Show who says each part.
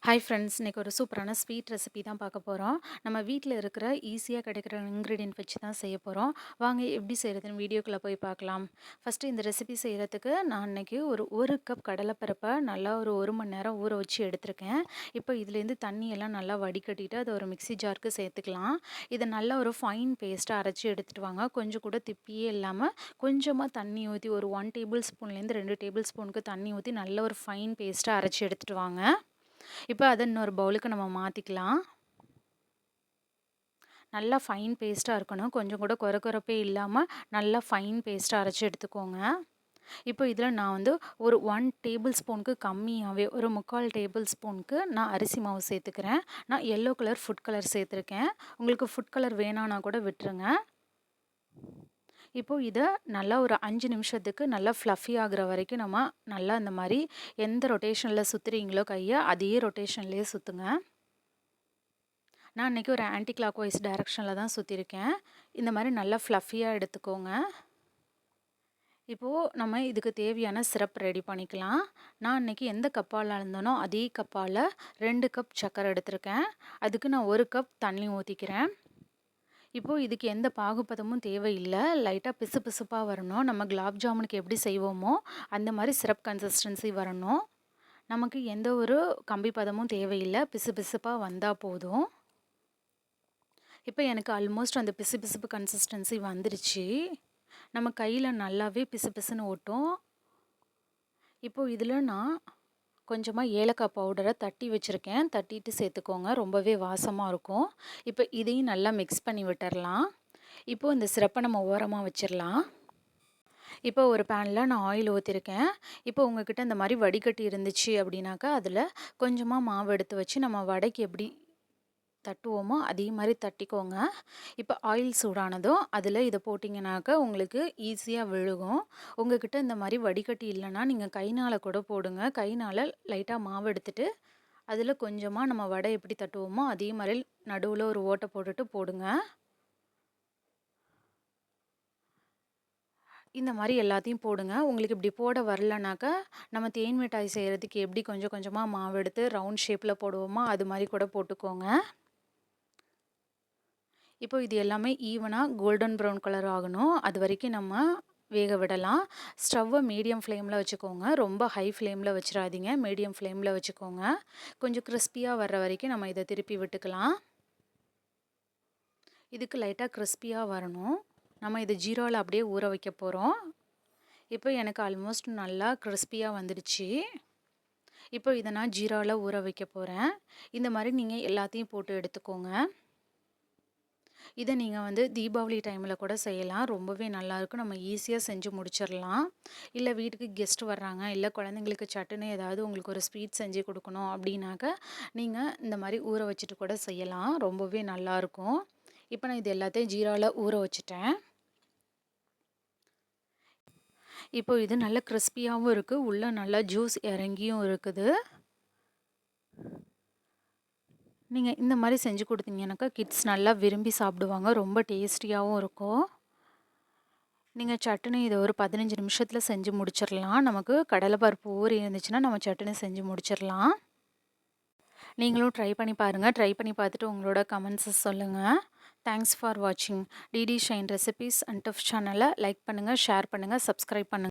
Speaker 1: Hi friends, இன்னைக்கு ஒரு சூப்பரான ஸ்வீட் ரெசிபி தான் பார்க்க போகிறோம். நம்ம வீட்டில் இருக்கிற ஈஸியாக கிடைக்கிற இன்க்ரீடியன்ட் வச்சு தான் செய்ய போகிறோம். வாங்க எப்படி செய்கிறதுன்னு வீடியோக்குள்ளே போய் பார்க்கலாம். ஃபஸ்ட்டு இந்த ரெசிபி செய்கிறதுக்கு நான் இன்றைக்கி ஒரு கப் கடலைப்பருப்பை நல்லா ஒரு மணி நேரம் ஊற வச்சு எடுத்திருக்கேன். இப்போ இதுலேருந்து தண்ணியெல்லாம் நல்லா வடிகட்டிட்டு அதை ஒரு மிக்ஸி ஜாருக்கு சேர்த்துக்கலாம். இதை நல்லா ஒரு ஃபைன் பேஸ்ட்டாக அரைச்சி எடுத்துகிட்டு வாங்க. கொஞ்சம் கூட திப்பியே இல்லாமல் கொஞ்சமாக தண்ணி ஊற்றி ஒரு 1 டேபிள் ஸ்பூன்லேருந்து 2 டேபிள் ஸ்பூனுக்கு தண்ணி ஊற்றி நல்ல ஒரு ஃபைன் பேஸ்ட்டாக அரைச்சி எடுத்துகிட்டு வாங்க. இப்போ அதை இன்னொரு பவுலுக்கு நம்ம மாற்றிக்கலாம். நல்லா ஃபைன் பேஸ்ட்டாக இருக்கணும். கொஞ்சம் கூட கொரப்பே இல்லாமல் நல்லா ஃபைன் பேஸ்ட்டாக அரைச்சி எடுத்துக்கோங்க. இப்போ இதில் நான் ஒரு 1 டேபிள் ஸ்பூனுக்கு கம்மியாகவே ஒரு 3/4 டேபிள் ஸ்பூனுக்கு நான் அரிசி மாவு சேர்த்துக்கிறேன். நான் எல்லோ கலர் ஃபுட் கலர் சேர்த்துருக்கேன். உங்களுக்கு ஃபுட் கலர் வேணான்னா கூட விட்டுருங்க. இப்போது இதை நல்லா ஒரு 5 நிமிஷத்துக்கு நல்லா ஃப்ளஃபி ஆகிற வரைக்கும் நம்ம நல்லா இந்த மாதிரி எந்த ரொட்டேஷனில் சுற்றுறீங்களோ கையை அதே ரொட்டேஷன்லேயே சுற்றுங்க. நான் இன்றைக்கி ஒரு ஆன்டி கிளாக் வைஸ் டைரெக்ஷனில் தான் சுற்றிருக்கேன். இந்த மாதிரி நல்லா ஃப்ளஃபியாக எடுத்துக்கோங்க. இப்போது நம்ம இதுக்கு தேவையான சிரப் ரெடி பண்ணிக்கலாம். நான் இன்றைக்கி எந்த கப்பால் அளந்தனோ அதே கப்பால் 2 கப் சர்க்கரை எடுத்திருக்கேன். அதுக்கு நான் 1 கப் தண்ணி ஊற்றிக்கிறேன். இப்போது இதுக்கு எந்த பாகுபதமும் தேவையில்லை. லைட்டாக பிசுப்பாக வரணும். நம்ம குலாப் ஜாமுனுக்கு எப்படி செய்வோமோ அந்த மாதிரி சிரப் கன்சிஸ்டன்சி வரணும். நமக்கு எந்த ஒரு கம்பி பதமும் தேவையில்லை. பிசுப்பாக வந்தால் போதும். இப்போ எனக்கு ஆல்மோஸ்ட் அந்த பிசுப்பு கன்சிஸ்டன்சி வந்துருச்சு. நம்ம கையில் நல்லாவே பிசுன்னு ஓட்டும். இப்போது இதில் நான் கொஞ்சமாக ஏலக்காய் பவுடரை தட்டி வச்சுருக்கேன். தட்டிட்டு சேர்த்துக்கோங்க. ரொம்பவே வாசமாக இருக்கும். இப்போ இதையும் நல்லா மிக்ஸ் பண்ணி விட்டுறலாம். இப்போது இந்த சிரப்பை நம்ம ஓரமாக வச்சிடலாம். இப்போ ஒரு பேனில் நான் ஆயில் ஊற்றிருக்கேன். இப்போ உங்கள்கிட்ட இந்த மாதிரி வடிகட்டி இருந்துச்சு அப்படின்னாக்கா அதில் கொஞ்சமாக மாவு எடுத்து வச்சு நம்ம வடைக்கு எப்படி தட்டுவோமோ அதே மாதிரி தட்டிக்கோங்க. இப்போ ஆயில் சூடானதும் அதில் இதை போட்டிங்கனாக்கா உங்களுக்கு ஈஸியாக விழுகும். உங்கள்கிட்ட இந்த மாதிரி வடிகட்டி இல்லைன்னா நீங்கள் கைனால் கூட போடுங்க. கைனால் லைட்டாக மாவு எடுத்துட்டு அதில் கொஞ்சமாக நம்ம வடை எப்படி தட்டுவோமோ அதே மாதிரி நடுவில் ஒரு ஓட்டை போட்டுட்டு போடுங்க. இந்த மாதிரி எல்லாத்தையும் போடுங்க. உங்களுக்கு இப்படி போட வரலனாக்கா நம்ம தேன் மிட்டாய் செய்கிறதுக்கு எப்படி கொஞ்சம் கொஞ்சமாக மாவு எடுத்து ரவுண்ட் ஷேப்பில் போடுவோமோ அது மாதிரி கூட போட்டுக்கோங்க. இப்போ இது எல்லாமே ஈவனாக கோல்டன் ப்ரௌன் கலர் ஆகணும். அது வரைக்கும் நம்ம வேக விடலாம். ஸ்டவ்வை மீடியம் ஃப்ளேமில் வச்சுக்கோங்க. ரொம்ப ஹை ஃப்ளேமில் வச்சிடாதீங்க. மீடியம் ஃப்ளேமில் வச்சுக்கோங்க. கொஞ்சம் கிறிஸ்பியாக வர்ற வரைக்கும் நம்ம இதை திருப்பி விட்டுக்கலாம். இதுக்கு லைட்டாக கிறிஸ்பியாக வரணும். நம்ம இது ஜீரோவில் அப்படியே ஊற வைக்க போகிறோம். இப்போ எனக்கு ஆல்மோஸ்ட் நல்லா கிறிஸ்பியாக வந்துடுச்சு. இப்போ இதை நான் ஜீரோவில் ஊற வைக்க போகிறேன். இந்த மாதிரி நீங்கள் எல்லாத்தையும் போட்டு எடுத்துக்கோங்க. இதை நீங்கள் தீபாவளி டைமில் கூட செய்யலாம். ரொம்பவே நல்லாயிருக்கும். நம்ம ஈஸியாக செஞ்சு முடிச்சிடலாம். இல்லை வீட்டுக்கு கெஸ்ட் வர்றாங்க, இல்லை குழந்தைங்களுக்கு சட்டுன்னு ஏதாவது உங்களுக்கு ஒரு ஸ்வீட் செஞ்சு கொடுக்கணும் அப்படின்னாக்க நீங்கள் இந்த மாதிரி ஊற வச்சுட்டு கூட செய்யலாம். ரொம்பவே நல்லாயிருக்கும். இப்போ நான் இது எல்லாத்தையும் ஜீராவில் ஊற வச்சுட்டேன். இப்போ இது நல்ல கிறிஸ்பியாகவும் இருக்குது. உள்ளே நல்லா ஜூஸ் இறங்கியும் இருக்குது. நீங்கள் இந்த மாதிரி செஞ்சு கொடுத்தீங்கன்னாக்கா கிட்ஸ் நல்லா விரும்பி சாப்பிடுவாங்க. ரொம்ப டேஸ்டியாகவும் இருக்கும். நீங்கள் சட்டுனி இதை ஒரு 15 நிமிஷத்தில் செஞ்சு முடிச்சிடலாம். நமக்கு கடலைப்பருப்பு ஊறி இருந்துச்சுன்னா நம்ம சட்டுனி செஞ்சு முடிச்சிடலாம். நீங்களும் ட்ரை பண்ணி பாருங்கள். ட்ரை பண்ணி பார்த்துட்டு உங்களோட கமெண்ட்ஸை சொல்லுங்கள். தேங்க்ஸ் ஃபார் வாட்சிங். DD Shine recipes and tips சேனலை லைக் பண்ணுங்கள், ஷேர் பண்ணுங்கள், சப்ஸ்கிரைப் பண்ணுங்கள்.